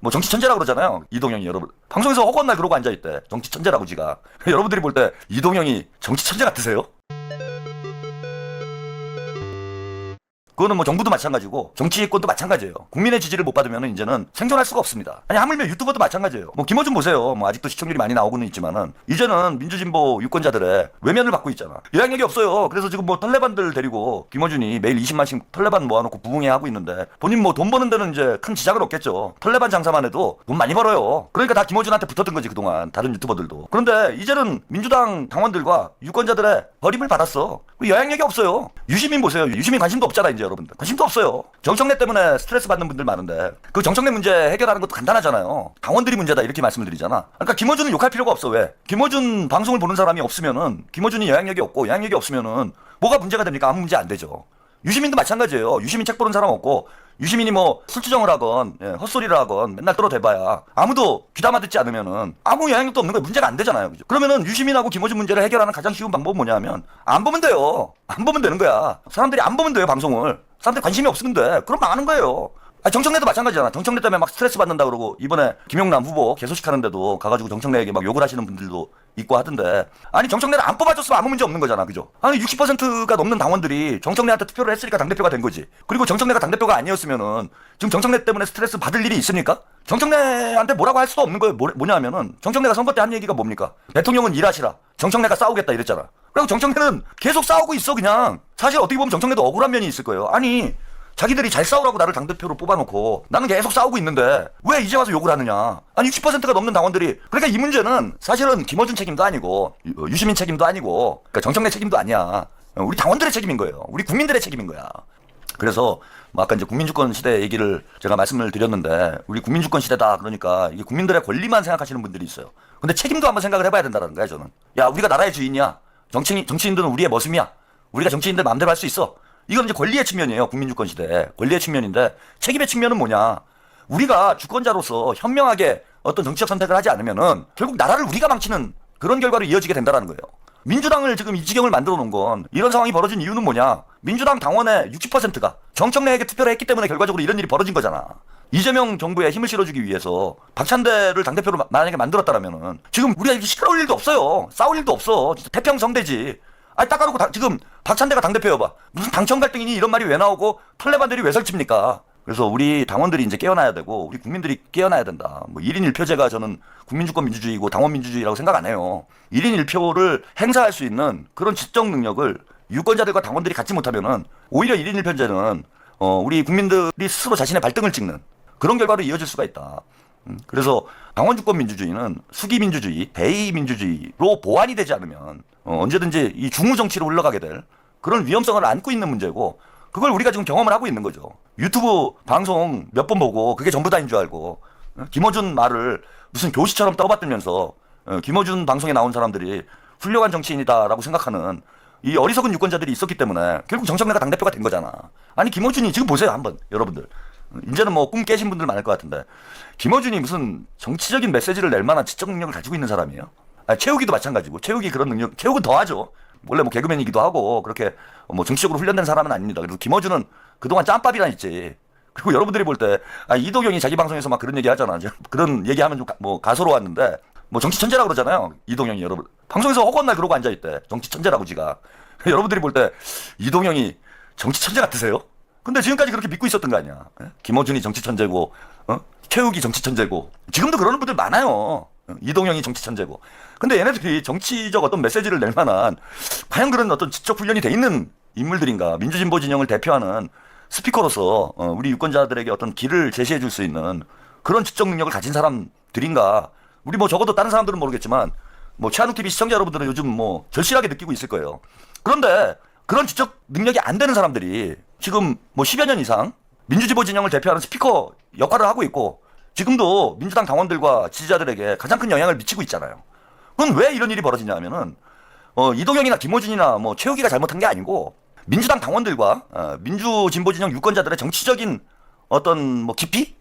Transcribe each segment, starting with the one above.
뭐 정치 천재라고 그러잖아요. 이동영이 여러분. 방송에서 허구한 날 그러고 앉아있대. 정치 천재라고 지가. 여러분들이 볼 때 이동영이 정치 천재 같으세요? 그거는 뭐 정부도 마찬가지고 정치권도 마찬가지예요. 국민의 지지를 못 받으면 이제는 생존할 수가 없습니다. 아니 하물며 유튜버도 마찬가지예요. 뭐 김어준 보세요. 뭐 아직도 시청률이 많이 나오고는 있지만은 이제는 민주진보 유권자들의 외면을 받고 있잖아. 영향력이 없어요. 그래서 지금 뭐 털레반들 데리고 김어준이 매일 20만씩 털레반 모아놓고 부흥회하고 있는데 본인 뭐 돈 버는 데는 이제 큰 지장은 없겠죠. 털레반 장사만 해도 돈 많이 벌어요. 그러니까 다 김어준한테 붙었던 거지 그동안 다른 유튜버들도. 그런데 이제는 민주당 당원들과 유권자들의 버림을 받았어. 영향력이 없어요. 유시민 보세요. 유시민 관심도 없잖아 이제. 여러분들 관심도 없어요. 정청래 때문에 스트레스 받는 분들 많은데 그 정청래 문제 해결하는 것도 간단하잖아요. 당원들이 문제다 이렇게 말씀을 드리잖아. 그러니까 김어준은 욕할 필요가 없어. 왜? 김어준 방송을 보는 사람이 없으면은 김어준이 영향력이 없고 영향력이 없으면은 뭐가 문제가 됩니까? 아무 문제 안 되죠. 유시민도 마찬가지예요. 유시민 책 보는 사람 없고 유시민이 뭐 술주정을 하건 헛소리를 하건 맨날 떨어대봐야 아무도 귀담아 듣지 않으면은 아무 영향력도 없는 거예요. 문제가 안 되잖아요. 그죠? 그러면은 유시민하고 김어준 문제를 해결하는 가장 쉬운 방법은 뭐냐면 안 보면 돼요. 안 보면 되는 거야. 사람들이 안 보면 돼요. 방송을. 사람들이 관심이 없는데 그럼 망하는 거예요. 아니, 정청래도 마찬가지잖아. 정청래 때문에 막 스트레스 받는다 그러고 이번에 김용남 후보 개소식 하는데도 가가지고 정청래에게 막 욕을 하시는 분들도 있고 하던데 아니 정청래를 안 뽑아줬으면 아무 문제 없는 거잖아. 그죠? 아니 60%가 넘는 당원들이 정청래한테 투표를 했으니까 당대표가 된 거지. 그리고 정청래가 당대표가 아니었으면은 지금 정청래 때문에 스트레스 받을 일이 있습니까? 정청래한테 뭐라고 할 수도 없는 거예요. 뭐냐 하면은 정청래가 선거 때 한 얘기가 뭡니까? 대통령은 일하시라. 정청래가 싸우겠다 이랬잖아. 그리고 정청래는 계속 싸우고 있어 그냥. 사실 어떻게 보면 정청래도 억울한 면이 있을 거예요. 아니 자기들이 잘 싸우라고 나를 당대표로 뽑아놓고 나는 계속 싸우고 있는데 왜 이제 와서 욕을 하느냐. 아니 60%가 넘는 당원들이. 그러니까 이 문제는 사실은 김어준 책임도 아니고 유시민 책임도 아니고 그러니까 정청래 책임도 아니야. 우리 당원들의 책임인 거예요. 우리 국민들의 책임인 거야. 그래서 뭐 아까 이제 국민주권 시대 얘기를 제가 말씀을 드렸는데 우리 국민주권 시대다 그러니까 이게 국민들의 권리만 생각하시는 분들이 있어요. 근데 책임도 한번 생각을 해봐야 된다는 거야 저는. 야 우리가 나라의 주인이야. 정치인들은 우리의 머슴이야. 우리가 정치인들 마음대로 할 수 있어. 이건 이제 권리의 측면이에요. 국민주권 시대. 권리의 측면인데 책임의 측면은 뭐냐. 우리가 주권자로서 현명하게 어떤 정치적 선택을 하지 않으면은 결국 나라를 우리가 망치는 그런 결과로 이어지게 된다는 거예요. 민주당을 지금 이 지경을 만들어 놓은 건 이런 상황이 벌어진 이유는 뭐냐. 민주당 당원의 60%가 정청래에게 투표를 했기 때문에 결과적으로 이런 일이 벌어진 거잖아. 이재명 정부에 힘을 실어주기 위해서 박찬대를 당대표로 만약에 만들었다라면은 지금 우리가 이렇게 시끄러울 일도 없어요. 싸울 일도 없어. 진짜 태평성대지. 아니 딱 가놓고 지금 박찬대가 당대표여봐. 무슨 당청 갈등이니 이런 말이 왜 나오고 털레반들이 왜 설칩니까? 그래서 우리 당원들이 이제 깨어나야 되고 우리 국민들이 깨어나야 된다. 뭐 1인 1표제가 저는 국민주권 민주주의고 당원 민주주의라고 생각 안 해요. 1인 1표를 행사할 수 있는 그런 지적 능력을 유권자들과 당원들이 갖지 못하면은 오히려 1인 1표제는 우리 국민들이 스스로 자신의 발등을 찍는 그런 결과로 이어질 수가 있다. 그래서 당원주권 민주주의는 수기민주주의, 대의민주주의로 보완이 되지 않으면 언제든지 이 중우정치로 흘러가게 될 그런 위험성을 안고 있는 문제고 그걸 우리가 지금 경험을 하고 있는 거죠. 유튜브 방송 몇 번 보고 그게 전부 다인 줄 알고 김어준 말을 무슨 교시처럼 떠받들면서 김어준 방송에 나온 사람들이 훌륭한 정치인이다라고 생각하는 이 어리석은 유권자들이 있었기 때문에 결국 정청래가 당대표가 된 거잖아. 아니 김어준이 지금 보세요 한번 여러분들. 이제는 뭐 꿈 깨신 분들 많을 것 같은데 김어준이 무슨 정치적인 메시지를 낼 만한 지적 능력을 가지고 있는 사람이에요? 아니, 최욱이도 마찬가지고 최욱이 그런 능력, 최욱은 더하죠. 원래 뭐 개그맨이기도 하고 그렇게 뭐 정치적으로 훈련된 사람은 아닙니다. 그래서 김어준은 그동안 짬밥이란 있지. 그리고 여러분들이 볼 때 이도경이 자기 방송에서 막 그런 얘기 하잖아. 뭐 얘기하면 좀 뭐 가소로웠는데 뭐 정치 천재라고 그러잖아요. 이동영이 여러분 방송에서 허구한 날 그러고 앉아있대. 정치 천재라고 지가. 여러분들이 볼 때 이동영이 정치 천재 같으세요? 근데 지금까지 그렇게 믿고 있었던 거 아니야. 김어준이 정치 천재고 최욱이 정치 천재고 지금도 그러는 분들 많아요. 이동영이 정치 천재고. 근데 얘네들이 정치적 어떤 메시지를 낼 만한 과연 그런 어떤 지적 훈련이 돼 있는 인물들인가. 민주진보 진영을 대표하는 스피커로서 우리 유권자들에게 어떤 길을 제시해 줄 수 있는 그런 지적 능력을 가진 사람들인가. 우리 뭐 적어도 다른 사람들은 모르겠지만 뭐 최한욱 TV 시청자 여러분들은 요즘 뭐 절실하게 느끼고 있을 거예요. 그런데 그런 지적 능력이 안 되는 사람들이 지금 뭐 10여 년 이상 민주진보 진영을 대표하는 스피커 역할을 하고 있고 지금도 민주당 당원들과 지지자들에게 가장 큰 영향을 미치고 있잖아요. 그건 왜 이런 일이 벌어지냐 하면은 이동영이나 김어준이나 뭐 최욱이가 잘못한 게 아니고 민주당 당원들과 민주진보 진영 유권자들의 정치적인 어떤 뭐 깊이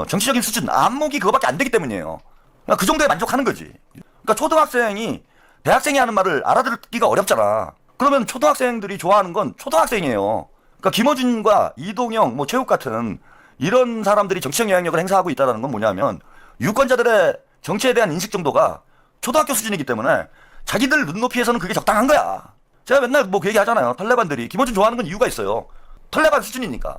정치적인 수준 안목이 그거밖에 안 되기 때문이에요. 그러니까 그 정도에 만족하는 거지. 그러니까 초등학생이 대학생이 하는 말을 알아듣기가 어렵잖아. 그러면 초등학생들이 좋아하는 건 초등학생이에요. 그러니까 김어준과 이동영, 뭐 최욱 같은 이런 사람들이 정치적 영향력을 행사하고 있다는 건 뭐냐면 유권자들의 정치에 대한 인식 정도가 초등학교 수준이기 때문에 자기들 눈높이에서는 그게 적당한 거야. 제가 맨날 뭐 그 얘기 하잖아요. 탈레반들이 김어준 좋아하는 건 이유가 있어요. 탈레반 수준이니까.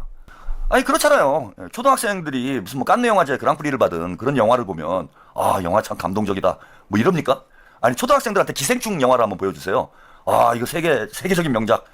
아니 그렇잖아요. 초등학생들이 무슨 뭐 깐느 영화제 그랑프리를 받은 그런 영화를 보면 아 영화 참 감동적이다 뭐 이럽니까? 아니 초등학생들한테 기생충 영화를 한번 보여주세요. 아 이거 세계적인 명작.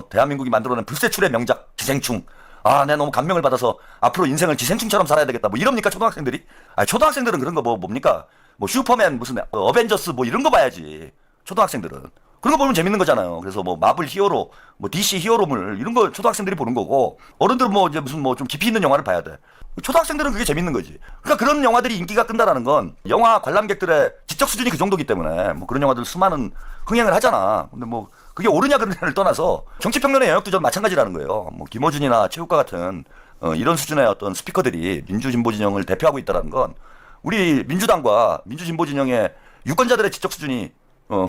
대한민국이 만들어낸 불세출의 명작 기생충. 아 내가 너무 감명을 받아서 앞으로 인생을 기생충처럼 살아야 되겠다 뭐 이럽니까 초등학생들이? 아니 초등학생들은 그런 거 뭡니까? 뭐 슈퍼맨 무슨 어벤져스 뭐 이런 거 봐야지. 초등학생들은 그런 거 보면 재밌는 거잖아요. 그래서 뭐 마블 히어로, 뭐 DC 히어로물 이런 거 초등학생들이 보는 거고 어른들은 뭐 이제 무슨 뭐 좀 깊이 있는 영화를 봐야 돼. 초등학생들은 그게 재밌는 거지. 그러니까 그런 영화들이 인기가 끈다라는 건 영화 관람객들의 지적 수준이 그 정도기 때문에 뭐 그런 영화들 수많은 흥행을 하잖아. 근데 뭐 그게 옳으냐 그르냐를 떠나서 정치평론의 영역도 전 마찬가지라는 거예요. 뭐 김어준이나 최욱과 같은 이런 수준의 어떤 스피커들이 민주진보 진영을 대표하고 있다는 건 우리 민주당과 민주진보 진영의 유권자들의 지적 수준이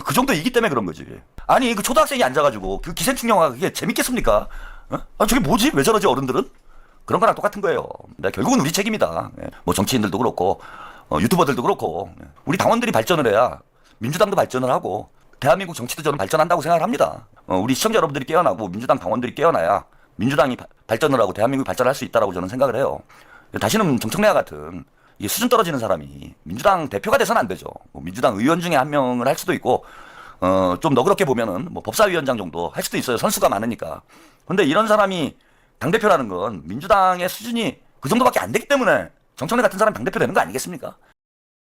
그 정도이기 때문에 그런 거지. 아니 그 초등학생이 앉아가지고 그 기생충 영화가 그게 재밌겠습니까? 아 저게 뭐지? 왜 저러지 어른들은? 그런 거랑 똑같은 거예요. 근데 결국은 우리 책임이다. 뭐 정치인들도 그렇고 유튜버들도 그렇고 우리 당원들이 발전을 해야 민주당도 발전을 하고 대한민국 정치도 저는 발전한다고 생각을 합니다. 우리 시청자 여러분들이 깨어나고 민주당 당원들이 깨어나야 민주당이 발전을 하고 대한민국이 발전할 수 있다라고 저는 생각을 해요. 다시는 정청래와 같은 이게 수준 떨어지는 사람이 민주당 대표가 돼서는 안 되죠. 뭐 민주당 의원 중에 한 명을 할 수도 있고 좀 너그럽게 보면은 뭐 법사위원장 정도 할 수도 있어요. 선수가 많으니까. 근데 이런 사람이 당대표라는 건 민주당의 수준이 그 정도밖에 안 되기 때문에 정청래 같은 사람이 당대표 되는 거 아니겠습니까?